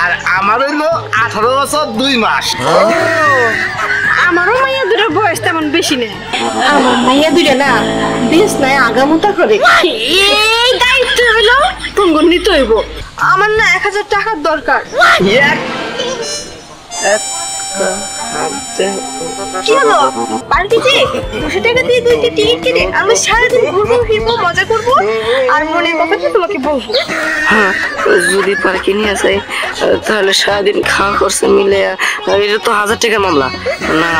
আর আমার হইলো 18 বছর 2 মাস। আমারও মাইয়া দুটার বয়স তেমন বেশি নেই। আমার মাইয়া দুটা না বেশ নাই আগামোটা করে। এই দায়িত্ব হলো তোমার নিতে হইব। আমার না 1000 টাকার দরকার। কি হলো পাল্টিছে? 200 টাকা দিয়ে 2টি টিকিট কিনে আমি সারাদিন ঘুরবো ফিরবো মজা করবো আর মনের কথাটা তোমাকে বলবো। হ্যাঁ, যদি পার্কে নিয়ে যাই তাহলে সারাদিন খাওয়া খরচা মিলে এটা তো 1000 টাকার মামলা না।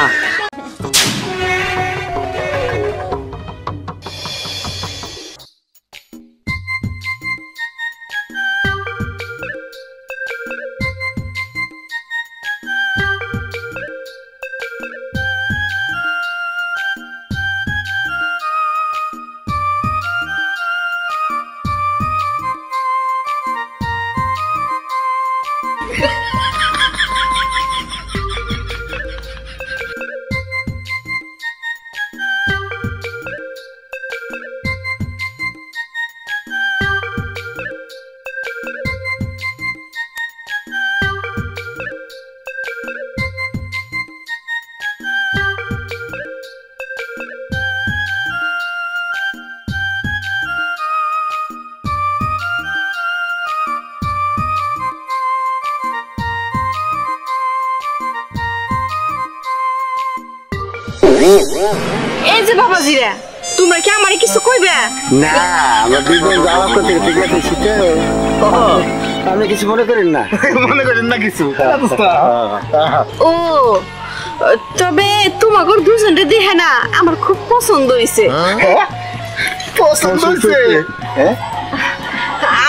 এই যে বাবাজিরা, তোমরা কি আমারে কিছু কইবে? না, আমরা দুজন যাওয়া করতে ঠিক আছে সেটা আপনি কিছু মনে করেন না। মনে করেন না কিছু। ও তবে তোমাগর দুজনরে দেখে না আমার খুব পছন্দ হইছে। পছন্দ হইছে?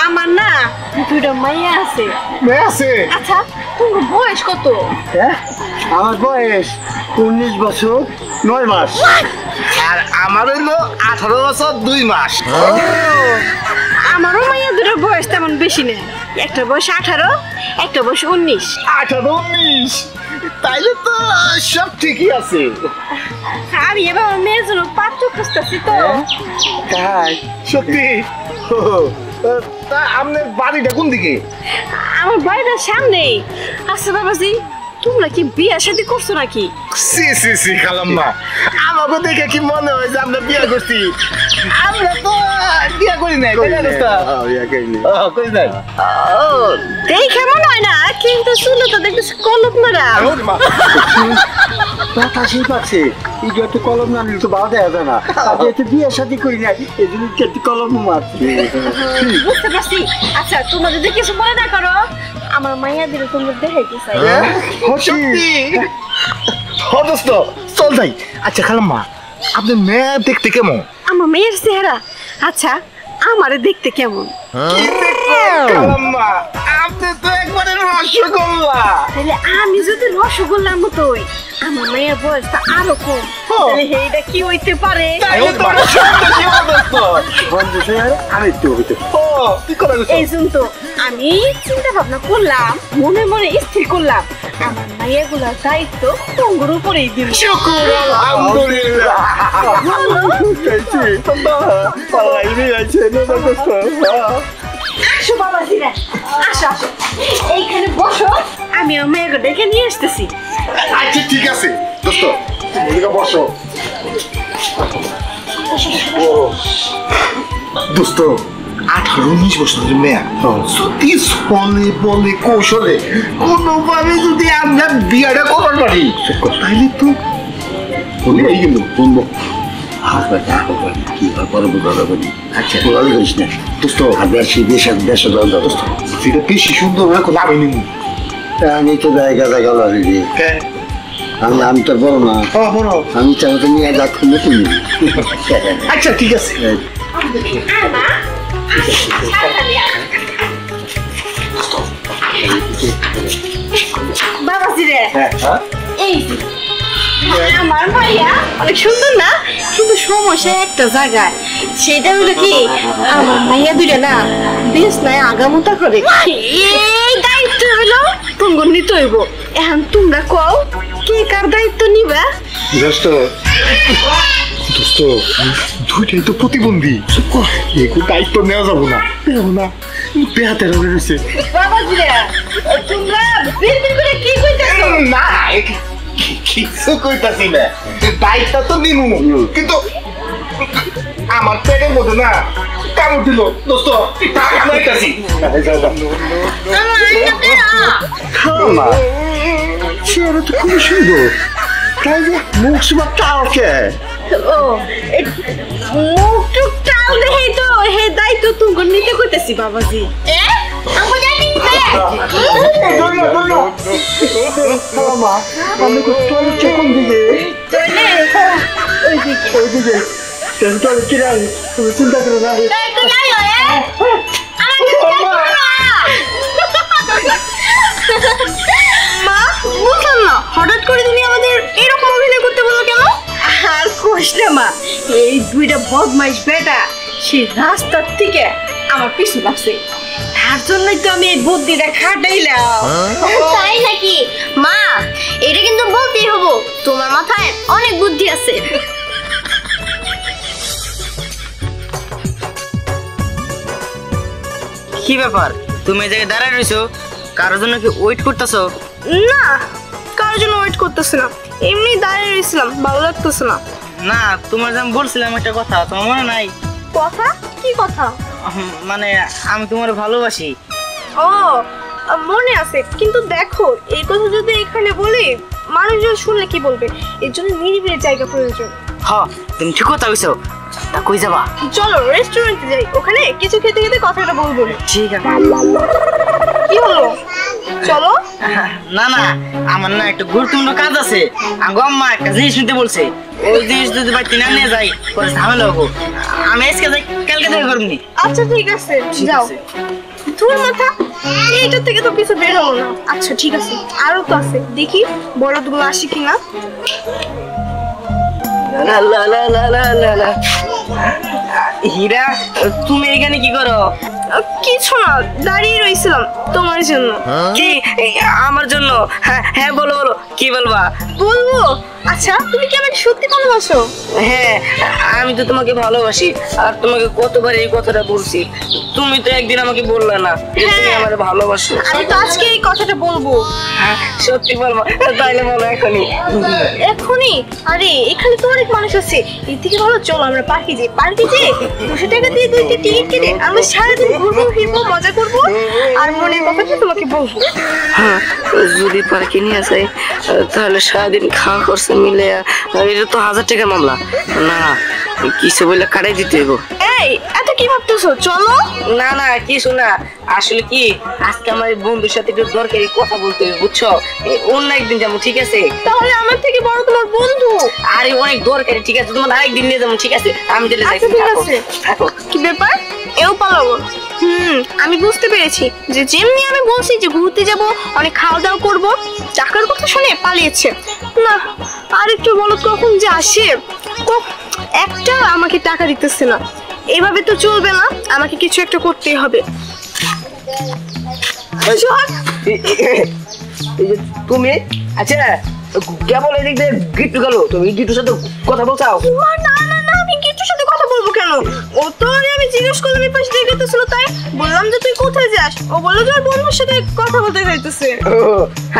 আমার না দুইটা মাইয়া আছে। মেয়ে আছে? আচ্ছা তোমার বয়স কত? আমার বয়স 19 বছর 9 মাস। আর আমার হইলো 18 বছর 2 মাস। আমারও মাইয়া দুটার বয়স তেমন বেশি নেই। একটা বয়স 18, একটা বয়স 19। 18 19 তাইলে তো সব ঠিকই আছে। আমি এবার মেয়ের জন্য পাত্র খুঁজতেছি তো। তাই সত্যি? তা আপনার বাড়িটা কোন দিকে? আমার বাড়িটার সামনেই। আচ্ছা বাবাজি, তোমরা কি বিয়ে শাদী করছো নাকি? সি সি সি খালাম্মা, আমাকে দেখে কি মনে হয় যে আমরা বিয়ে করছি? আমরা তো বিয়ে করি নাই, তাই না দোস্ত? করি নাই। ও দেখে মনে হয় না, কিন্তু শুনে তো দেখতেছি কলপ মারা। কথা ঠিক আছে, এই যে একটু কলম না নিলে তো ভালো দেখা যায় না। আর যেহেতু বিয়ে শাদী করি নাই এই জন্য একটু কলম মারছি। বুঝতে পারছি। আচ্ছা তোমরা যদি কিছু মনে না করো, আমার মাইয়া দিলে তোমরা দেখাইতে চাই। সত্যি? ও দোস্ত চল যাই। আচ্ছা খালাম্মা, আপনার মেয়ে দেখতে কেমন? আমার মেয়ের চেহারা? আচ্ছা আমারে দেখতে কেমন? খালাম্মা আপনি তো একবারে রসগোল্লা। তাহলে আমি যদি রসগোল্লার মতোই, আমার মেয়ের বয়স তো আরো কম, তাহলে এইটা কি হইতে পারে? তাইলে তো আমরা সুন্দর জীবন দোস্ত। বন্ধু চেহারা আমি একটু হইতে কি কথা বলছো? এই শুন তো, আমি চিন্তা ভাবনা করলাম, মনে মনে স্থির করলাম আমার মাইয়াগুলার দায়িত্ব তোমার উপরেই দিল। শুকুর আলহামদুলিল্লাহ। আসো বাবাজিরা, আসো আসো, এইখানে বসো, আমি আমার মেয়েকে ডেকে নিয়ে আসতেছি। আচ্ছা ঠিক আছে দোস্ত, এদিকে বসো। দোস্ত 18-19 বছরের মেয়ে, সত্যি ফলে বলে কৌশলে কোনোভাবে যদি আমরা বিয়েটা করতে পারি তাইলে তো বলে এই গেল বলবো। কি করবো করি। আচ্ছা করিস না দোস্ত, বেশি দেশে দেশে দোস্ত সেটা বেশি সুন্দর হয়ে কোনো আমি নিব। আমি তো জায়গা জায়গা লাগি আমি তো বলো না, আমি চাই তো নিয়ে যাচ্ছি নতুন। আচ্ছা ঠিক আছে। বাবাজিরে, এই আমার মাইয়া অনেক সুন্দর না, কিন্তু সমস্যা একটা জায়গায়, সেটা হলো কি আমার মাইয়া দুইটা না বেশ নাই আগামোটা করে। এই দায়িত্ব হলো তোমার নিতে হইব। এখন তোমরা কও কে কার দায়িত্ব নিবা? দোস্ত দোস্ত দুইটাই তো প্রতিবন্ধী, এগুলো দায়িত্ব নেওয়া যাবো না। বেহাতে রয়েছে। বাবাজিরা তোমরা বিড়বিড় করে কি কইতাছো? না কিছু কইতাছি না, দায়িত্ব তো নিমু, কিন্তু আমার পেটের মধ্যে না কামড় দিল দোস্ত, কইতাছি মা চেহারা তো খুব সুন্দর, তাই যে মুখ সুবা টাওকে ও মুখ টাল দেই তো হে দায়িত্ব তুমি নিতে কইতেছি বাবাজি। আমগো জানি মা আমি তো টয়লেট কোন দিকে ওইদিকে টয়লেট কিরাই তুমি চিন্তা করো না। মা বুঝলাম না হঠাৎ করে তুমি আমাদের এরকম অভিনয় করতে বলো কেন? আর কোশ না মা, এই দুইটা বদমাইশ বেটা সেই রাস্তার থেকে আমার পিছু লাগছে, তার জন্যই তো আমি এই বুদ্ধিটা খাটাইলাম। তাই নাকি মা? এটা কিন্তু বলতেই হবো, তোমার মাথায় অনেক বুদ্ধি আছে। কি ব্যাপার, তুমি এই জায়গায় দাঁড়ায় রইছো? কারোর জন্য কি ওয়েট করতেছো? না, কারোর জন্য ওয়েট করতেছি না, এমনি দাঁড়িয়ে রয়েছিলাম, ভালো লাগতেছে না। না, তোমার যেমন বলছিলাম একটা কথা, তোমার মনে নাই? কথা? কি কথা? মানে আমি তোমার ভালোবাসি। ও মনে আছে, কিন্তু দেখো এই কথা যদি এখানে বলি মানুষজন শুনলে কি বলবে, এর জন্য নিরিবিলি জায়গা প্রয়োজন। হ্যাঁ তুমি ঠিক কথা কইছো। তা কই যাবা? চলো রেস্টুরেন্টে যাই, ওখানে কিছু খেতে খেতে কথাটা বলবো। ঠিক আছে। কি হলো, চলো। না না, আমার না একটু গুরুত্বপূর্ণ কাজ আছে। আঙ্গো আম্মা একটা জিনিস নিতে বলছে, ওই জিনিস যদি বাড়িতে না নিয়ে যাই পরে ঝামেলা হবো। আমি আজকে যাই, কালকে দেখা করবনি। আচ্ছা ঠিক আছে, যাও। তোর মাথা এইটার থেকে তো কিছু বের হলো না। আচ্ছা ঠিক আছে, আরো তো আছে, দেখি বড়দগুলো আসে কিনা। লা লা লা লা লা লা লা। হীরা, তুমি এখানে কি করো? কিছু না, দাঁড়িয়ে রইছিলাম তোমার জন্য। কি আমার জন্য? হ্যাঁ হ্যাঁ বলো বলো, কি বলবা? বলবো। আচ্ছা তুমি কি আমাকে সত্যি ভালোবাসো? হ্যাঁ আমি তো তোমাকে ভালোবাসি, আর তোমাকে কতবার এই কথাটা বলছি, তুমি তো একদিন আমাকে বললে না যে তুমি হ্যাঁ। আমার ভালোবাসো। আমি তো আজকে এই কথাটা বলবো। হ্যাঁ সত্যি বলবো? তাইলে বলো এখনই। এখনই? আরে এখানে তো অনেক মানুষ আছে, এর থেকে ভালো চলো আমরা পার্কে যাই। পার্কে যেয়ে 200 টাকা দিয়ে 2টি টিকিট কেটে আমরা সারাদিন ঘুরবো ফিরবো মজা করবো আর মনের কথাটা তোমাকে বলবো। হ্যাঁ যদি পার্কে নিয়ে যাই তাহলে সারাদিন খাওয়া খরচা মিলে এটা তো 1000 টাকার মামলা। না কিছু বলে কাটাই দিতে হইব। এই এত কি ভাবতেছো, চলো। না না কিছু না, আসলে কি আজকে আমার এই বন্ধুর সাথে একটু দরকারি কথা বলতে হবে, বুঝছো? অন্য একদিন যাবো, ঠিক আছে? তাহলে আমার থেকে বড় তোমার বন্ধু। আরে অনেক দরকারি, ঠিক আছে? তোমার আরেকদিন নিয়ে যাবো, ঠিক আছে? আমি তাহলে যাই। আচ্ছা ঠিক আছে। থাকো। কি ব্যাপার, এও পালাবো? আমি বুঝতে পেরেছি যে যেমনি আমি বলছি যে ঘুরতে যাব, অনেক খাওয়া দাওয়া করবো, টাকার কথা শুনে পালিয়েছে। না আর একটু বলো কখন যে আসে, একটা আমাকে টাকা দিতেছে না, এভাবে তো চলবে না, আমাকে কিছু একটা করতেই হবে। চল। এই যে তুমি, আচ্ছা কেবল এদিক দিয়ে গিট্টু গেল, তুমি গিট্টুর সাথে কথা বলছাও? না না না, আমি গিট্টুর সাথে কথা বলবো কেন? ও তো আমি জিজ্ঞেস করলাম এই পাশে দিয়ে গেতেছিল, তাই বললাম যে তুই কোথায় যাস, ও বললো যে ওর বন্ধুর সাথে কথা বলতে যাইতেছে। ও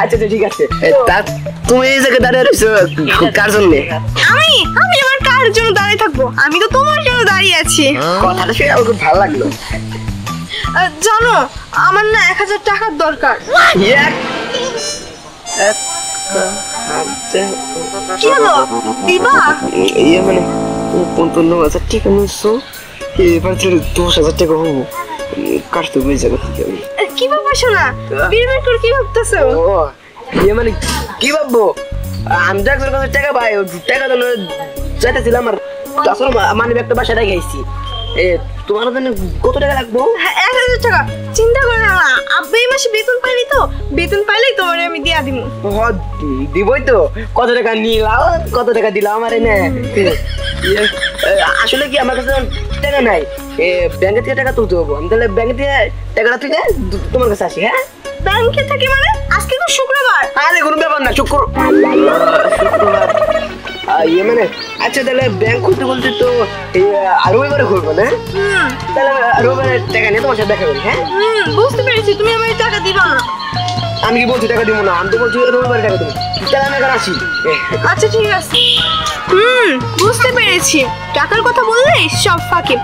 আচ্ছা ঠিক আছে। তা তুমি এই জায়গায় দাঁড়িয়ে রইছো কার জন্য? আমি আমি আমার কার জন্য দাঁড়িয়ে থাকবো? আমি তো তোমার জন্য দাঁড়িয়ে আছি। কথাটা শুনে আমার খুব ভালো লাগলো। জানো আমার না 1000 টাকার দরকার। কি হলো দিবা? ইয়ে মানে 55,000 টাকা নিচ্ছো, এবার 10,000 টাকা হবো, কাটতে হয়ে যাবে। কি ভাবছো শোনা, বিড়বিড় করে কি ভাবতেছো? ও ইয়ে মানে কি ভাববো, আমি তো একজনের কাছে টাকা পাই, টাকা তো চাইতেছিলাম, আর আসলে মানে একটা বাসায় রেখেছি। তোমার জন্য কত টাকা লাগবো? 1000 টাকা। চিন্তা করে না, আব্বা এই মাসে বেতন পাইনি তো, বেতন পাইলেই তোমার আমি দিয়া দিব। দিবই তো। কত টাকা নিলাম, কত টাকা দিলাম আমারে না? আসলে কি আমার কাছে টাকা নাই, ব্যাংকে থেকে টাকা তুলতে হবো, আমি তাহলে ব্যাংকে থেকে টাকাটা তুলে তোমার কাছে আসি। হ্যাঁ ব্যাংকে থেকে মানে? আজকে তো শুক্রবার। আরে কোনো ব্যাপার না, শুক্রবার। ইয়ে মানে আচ্ছা তাহলে ব্যাংক খুলতে বলতে তো আরো এবারে খুলবো না? তাহলে আরো এবারে টাকা নিয়ে তোমার সাথে দেখা করি। হ্যাঁ বুঝতে পেরেছি, তুমি আমার টাকা দিবা না। আমি আমি কি বলছি টাকা দিব না? আমি তো বলছি তোমার বাড়ি টাকা দেবো। তাহলে আমি এখন আসি। আচ্ছা ঠিক আছে। বুঝতে পেরেছি, টাকার কথা বললে সব ফাঁকে।